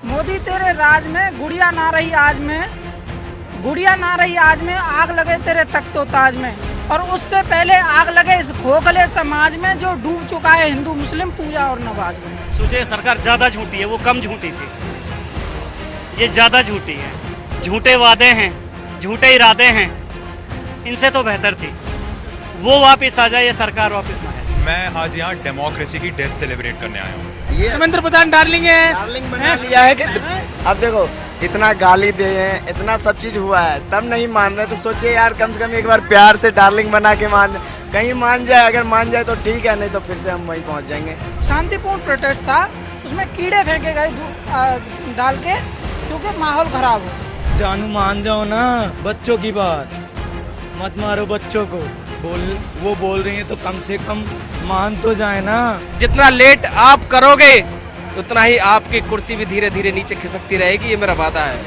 मोदी तेरे राज में गुड़िया ना रही आज में, गुड़िया ना रही आज में, आग लगे तेरे तख्तो ताज में। और उससे पहले आग लगे इस खोखले समाज में जो डूब चुका है हिंदू मुस्लिम पूजा और नमाज में। सोचे सरकार ज्यादा झूठी है, वो कम झूठी थी, ये ज्यादा झूठी है। झूठे वादे हैं, झूठे इरादे हैं, इनसे तो बेहतर थी वो वापस आ जाए, ये सरकार वापस ना आए। मैं आज यहाँ डेमोक्रेसी की डेथ सेलिब्रेट करने आया हूँ। ये धर्मेंद्र प्रधान डार्लिंग है, डार्लिंग बना लिया है कि अब देखो इतना गाली दे हैं, इतना सब चीज हुआ है, तब नहीं मान रहे तो सोचिए यार कम से कम एक बार प्यार से डार्लिंग बना के मान, कहीं मान जाए, अगर मान जाए तो ठीक है, नहीं तो फिर से हम वहीं पहुँच जाएंगे। शांतिपूर्ण प्रोटेस्ट था, उसमें कीड़े फेंके गए डाल के क्योंकि माहौल खराब हो। जानू मान जाओ ना, बच्चों की बात मत मारो बच्चों को, वो बोल रही है तो कम से कम मान तो जाए ना। जितना लेट आप करोगे उतना ही आपकी कुर्सी भी धीरे धीरे नीचे खिसकती रहेगी, ये मेरा वादा है।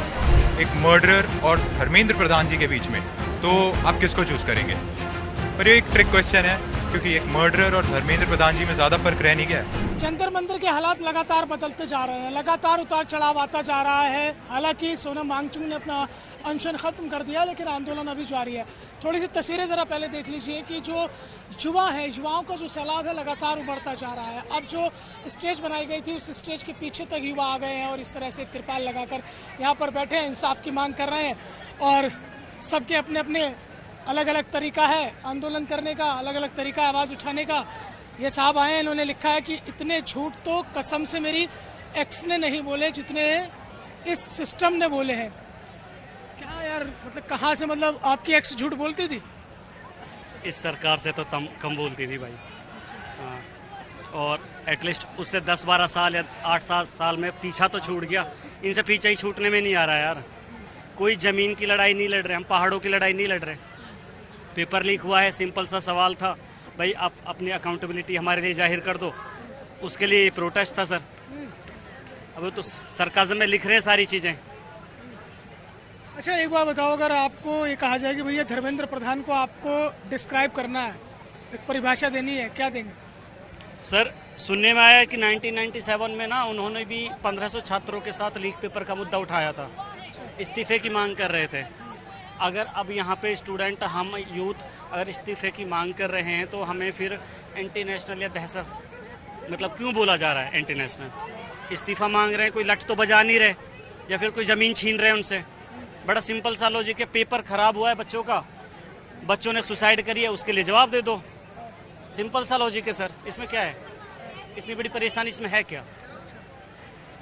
एक मर्डरर और धर्मेंद्र प्रधान जी के बीच में तो आप किसको चूज करेंगे? पर ये एक ट्रिक क्वेश्चन है, क्योंकि एक मर्डरर और धर्मेंद्र प्रधान जी में ज्यादा फर्क रह नहीं गया। जंतर मंतर के हालात लगातार बदलते जा रहे हैं, लगातार उतार चढ़ाव आता जा रहा है। हालांकि सोनम वांगचुक ने अपना अनशन खत्म कर दिया, लेकिन आंदोलन अभी जारी है। थोड़ी सी तस्वीरें जरा पहले देख लीजिए कि जो युवा है, युवाओं का जो सैलाब है लगातार उभरता जा रहा है। अब जो स्टेज बनाई गई थी उस स्टेज के पीछे तक युवा आ गए हैं और इस तरह से तिरपाल लगाकर यहाँ पर बैठे हैं, इंसाफ की मांग कर रहे हैं। और सबके अपने अपने अलग अलग तरीका है आंदोलन करने का, अलग अलग तरीका आवाज़ उठाने का। ये साहब आए हैं, इन्होंने लिखा है कि इतने झूठ तो कसम से मेरी एक्स ने नहीं बोले जितने इस सिस्टम ने बोले हैं। क्या यार, मतलब कहाँ से, मतलब आपकी एक्स झूठ बोलती थी? इस सरकार से तो कम बोलती थी भाई। हाँ, और एटलीस्ट उससे 10-12 साल या 8-7 साल में पीछा तो छूट गया, इनसे पीछा ही छूटने में नहीं आ रहा यार। कोई ज़मीन की लड़ाई नहीं लड़ रहे, हम पहाड़ों की लड़ाई नहीं लड़ रहे। पेपर लीक हुआ है, सिंपल सा सवाल था भाई, आप अपनी अकाउंटेबिलिटी हमारे लिए जाहिर कर दो, उसके लिए ये प्रोटेस्ट था सर। अब तो सरकाज़म में लिख रहे हैं सारी चीज़ें। अच्छा एक बात बताओ, अगर आपको ये कहा जाए कि भैया धर्मेंद्र प्रधान को आपको डिस्क्राइब करना है, एक परिभाषा देनी है, क्या देंगे? सर सुनने में आया कि 1997 में ना उन्होंने भी 1500 छात्रों के साथ लीक पेपर का मुद्दा उठाया था, इस्तीफे की मांग कर रहे थे। अगर अब यहाँ पे स्टूडेंट, हम यूथ अगर इस्तीफे की मांग कर रहे हैं तो हमें फिर एंटी नेशनल या दहशत, मतलब क्यों बोला जा रहा है एंटी नेशनल? इस्तीफा मांग रहे हैं, कोई लट तो बजा नहीं रहे, या फिर कोई ज़मीन छीन रहे हैं उनसे। बड़ा सिंपल सा लॉजिक है, पेपर खराब हुआ है बच्चों का, बच्चों ने सुसाइड करी है, उसके लिए जवाब दे दो। सिंपल सा लॉजिक है सर, इसमें क्या है, इतनी बड़ी परेशानी इसमें है क्या?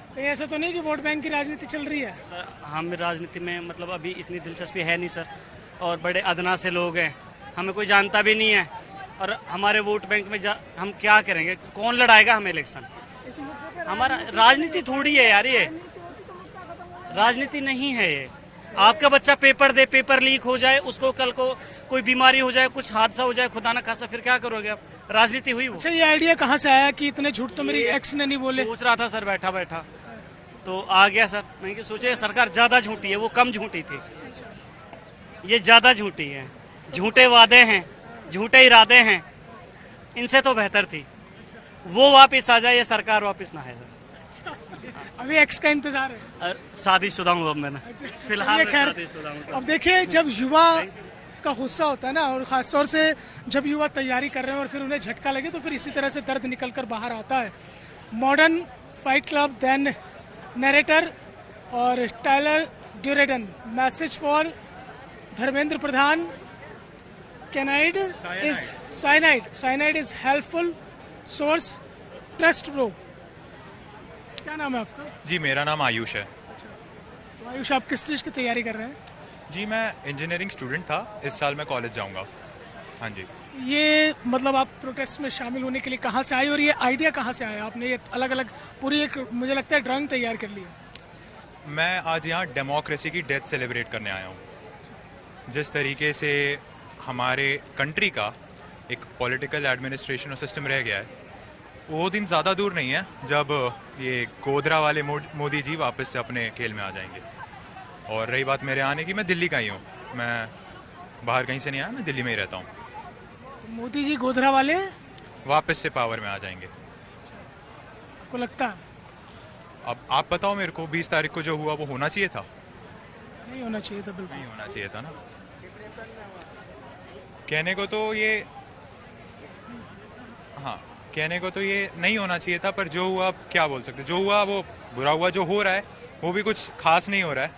कहीं ऐसा तो नहीं कि वोट बैंक की राजनीति चल रही है? सर हम राजनीति में मतलब अभी इतनी दिलचस्पी है नहीं सर, और बड़े अदना से लोग हैं, हमें कोई जानता भी नहीं है, और हमारे वोट बैंक में हम क्या करेंगे? कौन लड़ाएगा हमें इलेक्शन? हमारा राजनीति थोड़ी है यार, ये राजनीति नहीं है ये। आपका बच्चा पेपर दे, पेपर लीक हो जाए, उसको कल को कोई बीमारी हो जाए, कुछ हादसा हो जाए, खुदा ना खासा, फिर क्या करोगे आप? राजनीति हुई वो? अच्छा ये आइडिया कहाँ से आया कि इतने झूठ तो मेरी एक्स ने नहीं बोले? सोच रहा था सर बैठा बैठा तो आ गया सर। मैं सोचे सरकार ज्यादा झूठी है, वो कम झूठी थी, ये ज्यादा झूठी है। झूठे वादे हैं, झूठे इरादे हैं, इनसे तो बेहतर थी वो वापस आ जाए, ये सरकार वापस ना आए सर। अभी एक्स का इंतजार है? शादीशुदा हूँ अब मैंने, फिलहाल खैर शादीशुदा हूँ। अब देखिए, जब युवा का गुस्सा होता है ना, और खासतौर से जब युवा तैयारी कर रहे हैं और फिर उन्हें झटका लगे, तो फिर इसी तरह से दर्द निकल कर बाहर आता है। Modern fight club then narrator और Tyler Durden, message for Dharmendra Pradhan, cyanide is helpful source, trust bro. क्या नाम है आपका? जी मेरा नाम आयुष है। तो आयुष, आप किस चीज़ की तैयारी कर रहे हैं? जी मैं इंजीनियरिंग स्टूडेंट था, इस साल मैं कॉलेज जाऊंगा। हाँ जी। ये मतलब आप प्रोटेस्ट में शामिल होने के लिए कहाँ से आए, और ये आइडिया कहाँ से आया? आपने ये अलग अलग पूरी एक, मुझे लगता है, ड्राइंग तैयार कर ली है। मैं आज यहाँ डेमोक्रेसी की डेथ सेलिब्रेट करने आया हूँ। जिस तरीके से हमारे कंट्री का एक पॉलिटिकल एडमिनिस्ट्रेशन और सिस्टम रह गया है, वो दिन ज़्यादा दूर नहीं है जब ये गोधरा वाले मोदी जी वापस से अपने खेल में आ जाएंगे। और रही बात मेरे आने की, मैं दिल्ली का ही हूँ, मैं बाहर कहीं से नहीं आया, मैं दिल्ली में ही रहता हूँ। मोदी जी गोधरा वाले वापस से पावर में आ जाएंगे। को लगता है? अब आप बताओ मेरे को 20 तारीख को जो हुआ वो होना चाहिए था? नहीं होना चाहिए था बिल्कुल। नहीं होना चाहिए था ना। कहने को तो ये, हाँ, कहने को तो ये नहीं होना चाहिए था, पर जो हुआ अब क्या बोल सकते, जो हुआ वो बुरा हुआ। जो हो रहा है वो भी कुछ खास नहीं हो रहा है,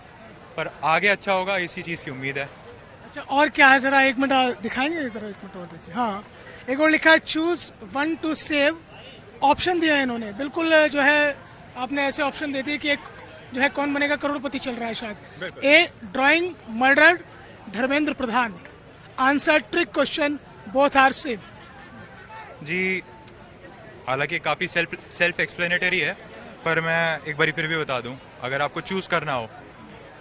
पर आगे अच्छा होगा इसी चीज़ की उम्मीद है। अच्छा, और क्या है, जरा एक मिनट दिखाएंगे इधर, एक मिनट और देखिए। हाँ, एक और लिखा है choose one two save, option दिया है इन्होंने। बिल्कुल जो है आपने ऐसे ऑप्शन दे दिए कि एक जो है कौन बनेगा करोड़पति चल रहा है शायद। A drawing murder Dharmendra Pradhan, answer trick question, both are same. जी, हालांकि काफ़ी सेल्फ एक्सप्लेनेटरी है, पर मैं एक बारी फिर भी बता दूं, अगर आपको चूज़ करना हो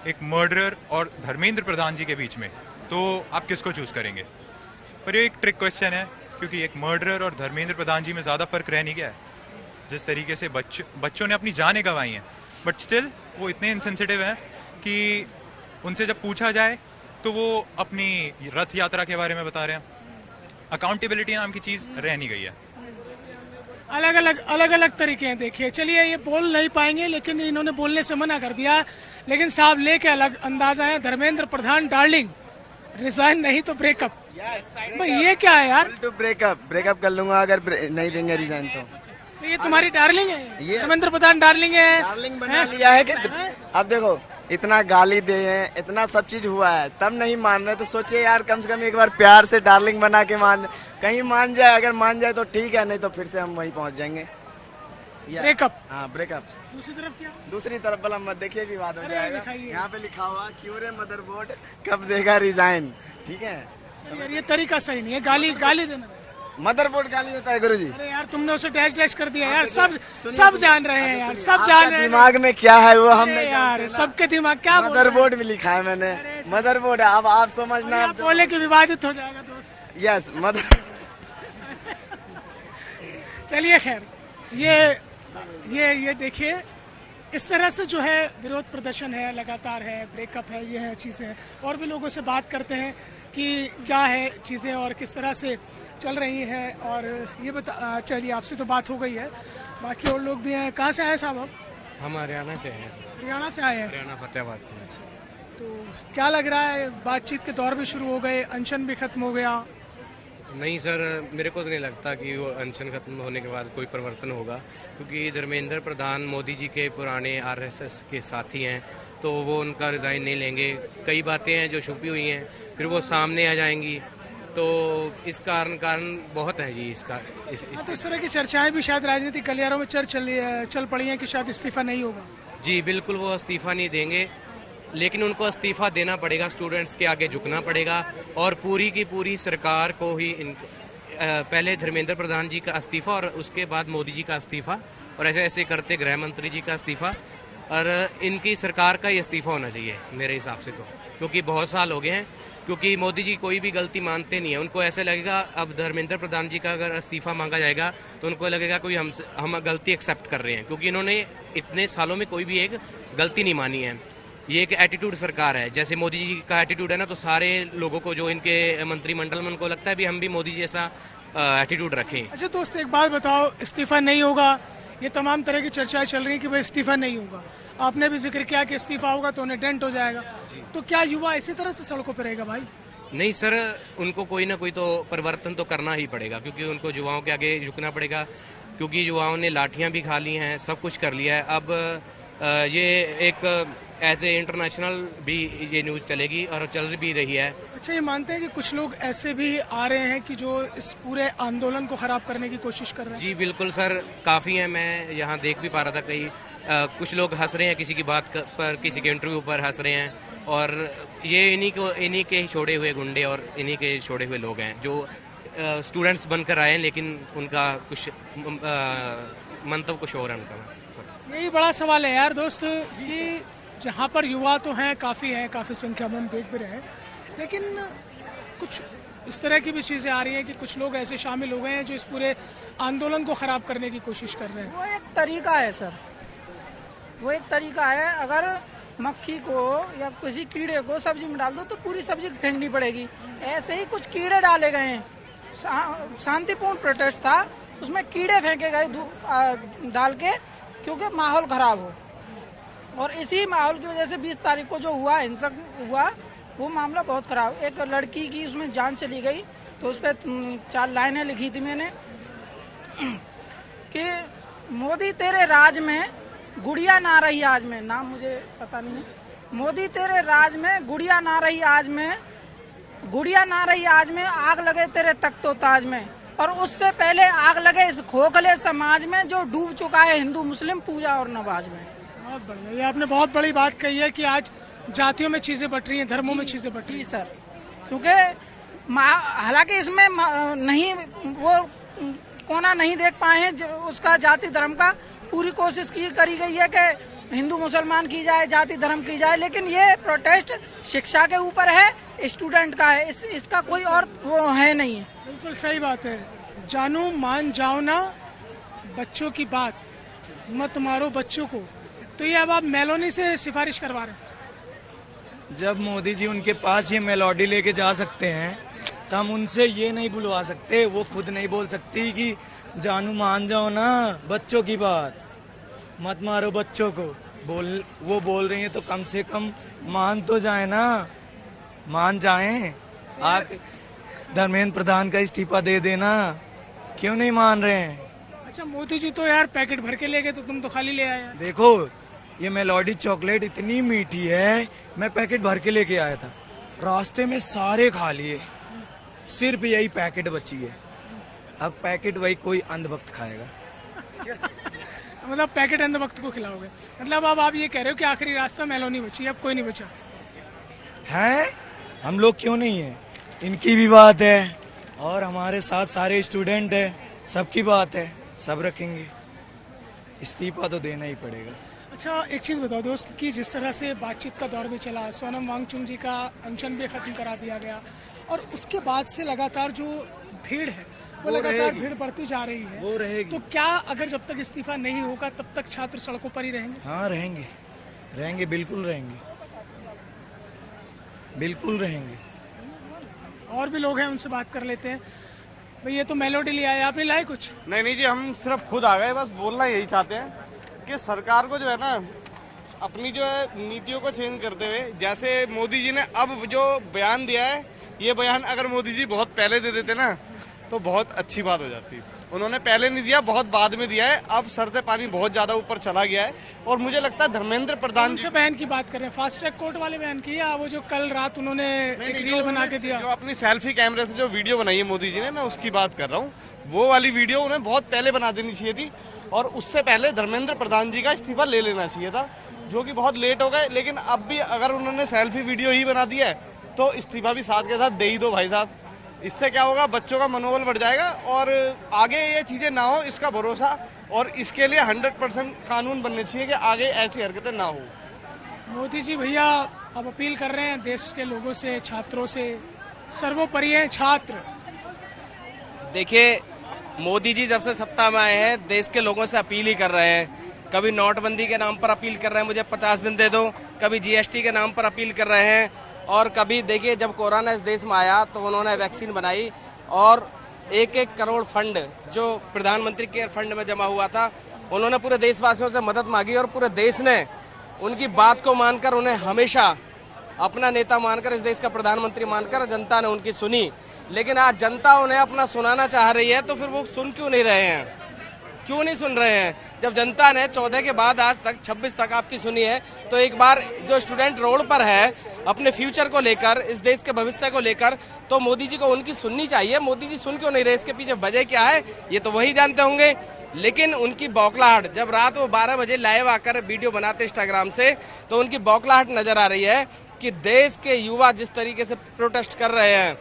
एक मर्डरर और धर्मेंद्र प्रधान जी के बीच में, तो आप किसको चूज़ करेंगे? पर ये एक ट्रिक क्वेश्चन है, क्योंकि एक मर्डरर और धर्मेंद्र प्रधान जी में ज़्यादा फर्क रह नहीं गया है। जिस तरीके से बच्चों ने अपनी जानें गंवाई हैं, बट स्टिल वो इतने इनसेंसिटिव हैं कि उनसे जब पूछा जाए तो वो अपनी रथ यात्रा के बारे में बता रहे हैं। अकाउंटेबिलिटी नाम की चीज़ रह नहीं गई है। अलग अलग तरीके हैं। देखिए, चलिए ये बोल नहीं पाएंगे, लेकिन इन्होंने बोलने से मना कर दिया। लेकिन साहब लेके अलग अंदाजा है। धर्मेंद्र प्रधान डार्लिंग, रिजाइन नहीं तो ब्रेकअप। भाई ये क्या है यार? टू ब्रेकअप कर लूंगा अगर नहीं देंगे रिजाइन तो। ये तुम्हारी डार्लिंग है, ये धर्मेंद्र प्रधान डार्लिंग है। डार्लिंग बना लिया है कि अब देखो इतना गाली दे हैं, इतना सब चीज हुआ है, तब नहीं मान रहे, तो सोचिए यार कम से कम एक बार प्यार से डार्लिंग बना के कहीं मान जाए। अगर मान जाए तो ठीक है, नहीं तो फिर से हम वहीं पहुंच जाएंगे। ब्रेकअप। हाँ, ब्रेकअप। दूसरी तरफ क्या? दूसरी तरफ भला मत देखिए, विवाद हो अरे जाएगा। दिखाइए। यहाँ पे लिखा हुआ क्यों रे मदरबोर्ड कब देगा रिजाइन, ठीक है? यार ये तरीका सही नहीं है, गाली देना। मदरबोर्ड गाली देता है गुरुजी। अरे यार तुमने उसे डैश कर दिया यार। सब जान रहे हैं यार, सब जान रहे हैं। दिमाग में क्या है वो हम अरे यार सबके दिमाग क्या बोल रहे हैं? मदरबोर्ड भी लिखा है मैंने, मदरबोर्ड है। अब आप समझना, आप बोले कि विवादित हो जाएगा दोस्त। Yes mother. चलिए खैर, ये देखिए, इस तरह से जो है विरोध प्रदर्शन है, लगातार है, ब्रेकअप है, ये है चीज़ें। और भी लोगों से बात करते हैं कि क्या है चीज़ें और किस तरह से चल रही है। और ये चलिए, आपसे तो बात हो गई है, बाकी और लोग भी हैं। कहाँ से आए साहब आप? हम हरियाणा से हैं सर। हरियाणा से आए हैं। हरियाणा फतेहाबाद से। तो क्या लग रहा है, बातचीत के दौर भी शुरू हो गए, अनशन भी खत्म हो गया? नहीं सर, मेरे को तो नहीं लगता कि वो अनशन खत्म होने के बाद कोई परिवर्तन होगा, क्योंकि धर्मेंद्र प्रधान मोदी जी के पुराने आरएसएस के साथी हैं, तो वो उनका रिज़ाइन नहीं लेंगे। कई बातें हैं जो छुपी हुई हैं, फिर वो सामने आ जाएंगी, तो इस कारण बहुत है जी इसका। तो इस तरह की चर्चाएं भी शायद राजनीतिक गलियारों में चल पड़ी हैं कि शायद इस्तीफा नहीं होगा। जी बिल्कुल, वो इस्तीफा नहीं देंगे, लेकिन उनको इस्तीफा देना पड़ेगा, स्टूडेंट्स के आगे झुकना पड़ेगा, और पूरी की पूरी सरकार को ही पहले धर्मेंद्र प्रधान जी का इस्तीफा और उसके बाद मोदी जी का इस्तीफा, और ऐसे ऐसे करते गृह मंत्री जी का इस्तीफा, और इनकी सरकार का ही इस्तीफा होना चाहिए मेरे हिसाब से तो, क्योंकि बहुत साल हो गए हैं। क्योंकि मोदी जी कोई भी गलती मानते नहीं है, उनको ऐसे लगेगा अब धर्मेंद्र प्रधान जी का अगर इस्तीफा मांगा जाएगा तो उनको लगेगा कोई हम गलती एक्सेप्ट कर रहे हैं, क्योंकि इन्होंने इतने सालों में कोई भी एक गलती नहीं मानी है। ये एक एटीट्यूड सरकार है, जैसे मोदी जी का एटीट्यूड है ना, तो सारे लोगों को जो इनके मंत्रिमंडल में उनको लगता है भी हम भी मोदी जी जैसा एटीट्यूड रखें। अच्छा दोस्त, एक बात बताओ, इस्तीफा नहीं होगा, ये तमाम तरह की चर्चाएं चल रही हैं कि भाई इस्तीफा नहीं होगा। आपने भी जिक्र किया कि इस्तीफा होगा तो उन्हें डेंट हो जाएगा, तो क्या युवा इसी तरह से सड़कों पर रहेगा भाई? नहीं सर, उनको कोई ना कोई तो परिवर्तन तो करना ही पड़ेगा, क्योंकि उनको युवाओं के आगे झुकना पड़ेगा, क्योंकि युवाओं ने लाठियां भी खा ली हैं, सब कुछ कर लिया है। अब ये एक एज ए इंटरनेशनल भी ये न्यूज़ चलेगी और चल भी रही है। अच्छा, ये मानते हैं कि कुछ लोग ऐसे भी आ रहे हैं कि जो इस पूरे आंदोलन को खराब करने की कोशिश कर रहे हैं? जी बिल्कुल सर, काफ़ी हैं, मैं यहाँ देख भी पा रहा था कहीं कुछ लोग हंस रहे हैं किसी की बात पर, किसी के इंटरव्यू पर हंस रहे हैं, और ये इन्हीं के ही छोड़े हुए गुंडे और इन्हीं के छोड़े हुए लोग हैं जो स्टूडेंट्स बनकर आए हैं, लेकिन उनका कुछ मंतव्य कुछ और है उनका। यही बड़ा सवाल है यार दोस्त, कि जहाँ पर युवा तो हैं, काफ़ी संख्या में हम देख भी रहे हैं, लेकिन कुछ इस तरह की भी चीज़ें आ रही हैं कि कुछ लोग ऐसे शामिल हो गए हैं जो इस पूरे आंदोलन को ख़राब करने की कोशिश कर रहे हैं। वो एक तरीका है सर, वो एक तरीका है। अगर मक्खी को या किसी कीड़े को सब्जी में डाल दो तो पूरी सब्जी फेंकनी पड़ेगी। ऐसे ही कुछ कीड़े डाले गए हैं, शांतिपूर्ण प्रोटेस्ट था, उसमें कीड़े फेंके गए डाल के, क्योंकि माहौल खराब हो। और इसी माहौल की वजह से 20 तारीख को जो हुआ, हिंसक हुआ, वो मामला बहुत खराब। एक लड़की की उसमें जान चली गई, तो उस पर 4 लाइनें लिखी थी मैंने कि मोदी तेरे राज में गुड़िया ना रही आज में, नाम मुझे पता नहीं है, मोदी तेरे राज में गुड़िया ना रही आज में, गुड़िया ना रही आज में, आग लगे तेरे तख्तो ताज में, और उससे पहले आग लगे इस खोखले समाज में जो डूब चुका है हिंदू मुस्लिम पूजा और नमाज में। बहुत बढ़िया, ये आपने बहुत बड़ी बात कही है कि आज जातियों में चीजें बट रही हैं, धर्मों में चीजें बट रही जी हैं। सर, क्योंकि हालांकि इसमें नहीं, वो कोना नहीं देख पाए हैं उसका जाति धर्म का। पूरी कोशिश करी गई है कि हिंदू मुसलमान की जाए, जाति धर्म की जाए, लेकिन ये प्रोटेस्ट शिक्षा के ऊपर है, स्टूडेंट का है, इसका कोई और वो है नहीं है। बिल्कुल सही बात है। जानू मान जाओ ना बच्चों की बात, मत मारो बच्चों को। तो ये अब आप मेलोनी से सिफारिश करवा रहे हैं? जब मोदी जी उनके पास ये मेलोडी लेके जा सकते हैं तो हम उनसे ये नहीं बुलवा सकते, वो खुद नहीं बोल सकती कि जानू मान जाओ ना बच्चों की बात, मत मारो बच्चों को। वो बोल रही हैं तो कम से कम मान तो जाए ना, मान जाएं। धर्मेंद्र प्रधान का इस्तीफा दे देना, क्यों नहीं मान रहे हैं? अच्छा, मोदी जी तो यार पैकेट भर के ले गए, तो तुम तो खाली ले आए। देखो ये मेलोडी चॉकलेट इतनी मीठी है, मैं पैकेट भर के लेके आया था, रास्ते में सारे खा लिए, सिर्फ यही पैकेट बची है। अब पैकेट वही कोई अंधभक्त खाएगा। मतलब पैकेट अंध वक्त को खिलाओगे, मतलब अब आप ये कह रहे हो कि आखिरी रास्ता मेलोनी बची, अब कोई नहीं बचा है? हम लोग क्यों नहीं है, इनकी भी बात है और हमारे साथ सारे स्टूडेंट है, सबकी बात है, सब रखेंगे। इस्तीफा तो देना ही पड़ेगा। अच्छा, एक चीज़ बताओ दोस्त कि जिस तरह से बातचीत का दौर भी चला, सोनम वांगचुक जी का अनशन भी खत्म करा दिया गया, और उसके बाद से लगातार जो भीड़ है वो लगातार भीड़ बढ़ती जा रही है, वो रहेगी। तो क्या अगर जब तक इस्तीफा नहीं होगा तब तक छात्र सड़कों पर ही रहेंगे? हाँ रहेंगे, रहेंगे, बिल्कुल रहेंगे, बिल्कुल रहेंगे। और भी लोग हैं, उनसे बात कर लेते हैं। भाई ये तो मेलोडी ले आए, आपने लाए कुछ? नहीं जी, हम सिर्फ खुद आ गए, बस बोलना यही चाहते हैं कि सरकार को जो है ना अपनी जो है नीतियों को चेंज करते हुए, जैसे मोदी जी ने अब जो बयान दिया है, ये बयान अगर मोदी जी बहुत पहले दे देते ना तो बहुत अच्छी बात हो जाती। उन्होंने पहले नहीं दिया, बहुत बाद में दिया है, अब सर से पानी बहुत ज्यादा ऊपर चला गया है। और मुझे लगता है धर्मेंद्र प्रधान जी बयान की बात कर रहे हैं, फास्ट ट्रैक कोर्ट वाले बयान की, या वो जो कल रात उन्होंने एक रील बना के दिया, जो अपनी सेल्फी कैमरे से जो वीडियो बनाई है मोदी जी ने, मैं उसकी बात कर रहा हूँ। वो वाली वीडियो उन्हें बहुत पहले बना देनी चाहिए थी, और उससे पहले धर्मेंद्र प्रधान जी का इस्तीफा ले लेना चाहिए था, जो कि बहुत लेट हो गए। लेकिन अब भी अगर उन्होंने सेल्फी वीडियो ही बना दिया है तो इस्तीफा भी साथ के साथ दे ही दो भाई साहब। इससे क्या होगा, बच्चों का मनोबल बढ़ जाएगा और आगे ये चीजें ना हो, इसका भरोसा। और इसके लिए 100% कानून बनने चाहिए कि आगे ऐसी हरकतें ना हो। मोदी जी भैया अब अपील कर रहे हैं देश के लोगों से, छात्रों से, सर्वोपरि है छात्र। देखिए, मोदी जी जब से सत्ता में आए हैं देश के लोगों से अपील ही कर रहे हैं। कभी नोटबंदी के नाम पर अपील कर रहे हैं, मुझे 50 दिन दे दो, कभी जीएसटी के नाम पर अपील कर रहे हैं, और कभी देखिए जब कोरोना इस देश में आया तो उन्होंने वैक्सीन बनाई और 1-1 करोड़ फंड जो प्रधानमंत्री केयर फंड में जमा हुआ था, उन्होंने पूरे देशवासियों से मदद मांगी और पूरे देश ने उनकी बात को मानकर, उन्हें हमेशा अपना नेता मानकर, इस देश का प्रधानमंत्री मानकर जनता ने उनकी सुनी। लेकिन आज जनता उन्हें अपना सुनाना चाह रही है, तो फिर वो सुन क्यों नहीं रहे हैं? क्यों नहीं सुन रहे हैं? जब जनता ने 14 के बाद आज तक 26 तक आपकी सुनी है, तो एक बार जो स्टूडेंट रोड पर है अपने फ्यूचर को लेकर, इस देश के भविष्य को लेकर, तो मोदी जी को उनकी सुननी चाहिए। मोदी जी सुन क्यों नहीं रहे? इसके पीछे वजह क्या है ये तो वही जानते होंगे। लेकिन उनकी बौखलाहट, जब रात वो 12 बजे लाइव आकर वीडियो बनाते इंस्टाग्राम से, तो उनकी बौखलाहट नजर आ रही है कि देश के युवा जिस तरीके से प्रोटेस्ट कर रहे हैं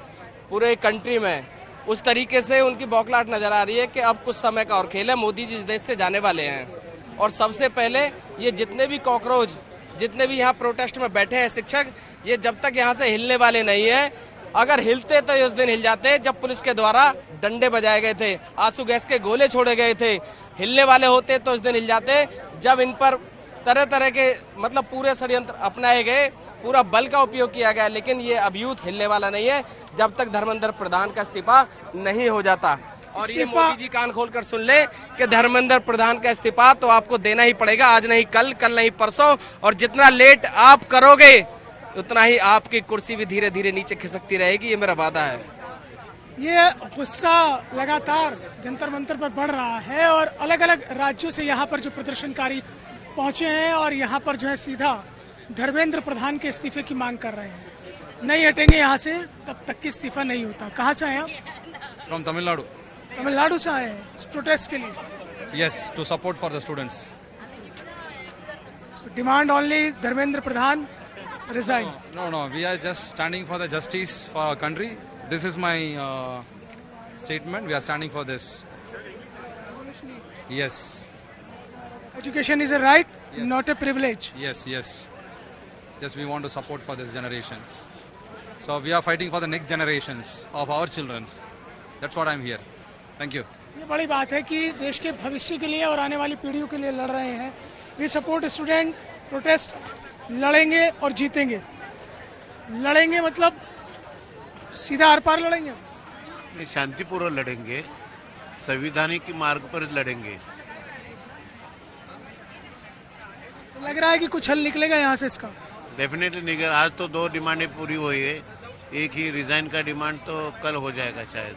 पूरे कंट्री में, उस तरीके से उनकी बौखलाहट नजर आ रही है कि अब कुछ समय का और खेल है, मोदी जी इस देश से जाने वाले हैं। और सबसे पहले ये जितने भी कॉकरोच, जितने भी यहाँ प्रोटेस्ट में बैठे हैं शिक्षक, ये जब तक यहाँ से हिलने वाले नहीं है। अगर हिलते तो उस दिन हिल जाते जब पुलिस के द्वारा डंडे बजाए गए थे, आंसू गैस के गोले छोड़े गए थे। हिलने वाले होते तो उस दिन हिल जाते जब इन पर तरह तरह के मतलब पूरे षड्यंत्र अपनाए गए, पूरा बल का उपयोग किया गया। लेकिन ये अब यूथ हिलने वाला नहीं है जब तक धर्मेंद्र प्रधान का इस्तीफा नहीं हो जाता। और ये मोदी जी कान खोलकर सुन ले कि धर्मेंद्र प्रधान का इस्तीफा तो आपको देना ही पड़ेगा, आज नहीं कल, कल नहीं परसों, और जितना लेट आप करोगे उतना ही आपकी कुर्सी भी धीरे धीरे नीचे खिसकती रहेगी, ये मेरा वादा है। ये गुस्सा लगातार जंतर मंतर पर बढ़ रहा है और अलग अलग राज्यों से यहाँ पर जो प्रदर्शनकारी पहुंचे हैं और यहाँ पर जो है सीधा धर्मेंद्र प्रधान के इस्तीफे की मांग कर रहे हैं। नहीं हटेंगे यहाँ से तब तक कि इस्तीफा नहीं होता। कहाँ से आए आप? From Tamil Nadu. तमिलनाडु से आए हैं इस प्रोटेस्ट के लिए। Yes, to support for the students. Demand only Dharmendra Pradhan resign. No, we are just standing for the justice for our country. This is my statement. We are standing for this. Yes. Education is a right, not a privilege. Yes. Just we want to support for these generations. So we are fighting for the next generations of our children. That's what I'm here. Thank you. ये बड़ी बात है कि देश के भविष्य के लिए और आने वाली पीढ़ियों के लिए लड़ रहे हैं। वी सपोर्ट स्टूडेंट प्रोटेस्ट, लड़ेंगे और जीतेंगे। लड़ेंगे मतलब सीधा आर पार लड़ेंगे, शांतिपूर्वक लड़ेंगे, संवैधानिक मार्ग पर लड़ेंगे। लग रहा है कि कुछ हल निकलेगा यहाँ से इसका। डेफिनेटली निकल। आज तो 2 डिमांडें पूरी हुई है, एक ही रिजाइन का डिमांड तो कल हो जाएगा शायद।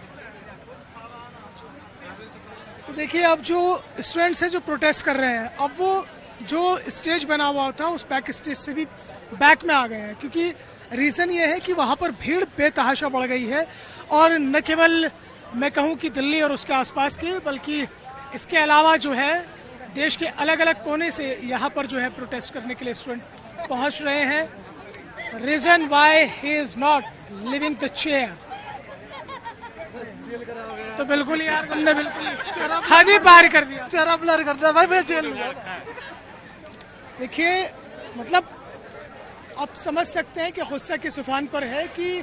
तो देखिए अब जो स्टूडेंट्स हैं जो प्रोटेस्ट कर रहे हैं, अब वो जो स्टेज बना हुआ था उस बैक स्टेज से भी बैक में आ गए हैं, क्योंकि रीज़न ये है कि वहाँ पर भीड़ बेतहाशा बढ़ गई है। और न केवल मैं कहूँ कि दिल्ली और उसके आसपास के, बल्कि इसके अलावा जो है देश के अलग अलग कोने से यहाँ पर जो है प्रोटेस्ट करने के लिए स्टूडेंट पहुँच रहे हैं। Reason why he is not living the chair. तो बिल्कुल यार तुमने बिल्कुल हद ही पार कर दिया। चेहरा ब्लर कर दिया भाई, मैं जेल में जाऊंगा। देखिए मतलब आप समझ सकते हैं कि गुस्सा किस उफान पर है कि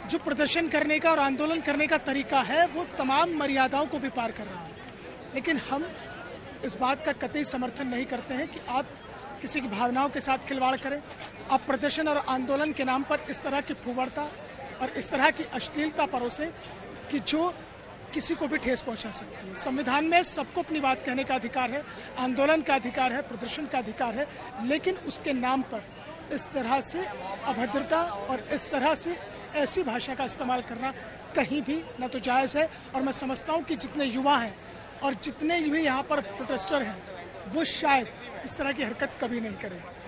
जो प्रदर्शन करने का और आंदोलन करने का तरीका है वो तमाम मर्यादाओं को भी पार कर रहा है। लेकिन हम इस बात का कतई समर्थन नहीं करते हैं कि आप किसी की भावनाओं के साथ खिलवाड़ करें। आप प्रदर्शन और आंदोलन के नाम पर इस तरह की फूहड़ता और इस तरह की अश्लीलता परोसे कि जो किसी को भी ठेस पहुंचा सकती है। संविधान में सबको अपनी बात कहने का अधिकार है, आंदोलन का अधिकार है, प्रदर्शन का अधिकार है, लेकिन उसके नाम पर इस तरह से अभद्रता और इस तरह से ऐसी भाषा का इस्तेमाल करना कहीं भी न तो जायज़ है। और मैं समझता हूँ कि जितने युवा हैं और जितने भी यहाँ पर प्रोटेस्टर हैं वो शायद इस तरह की हरकत कभी नहीं करेंगे।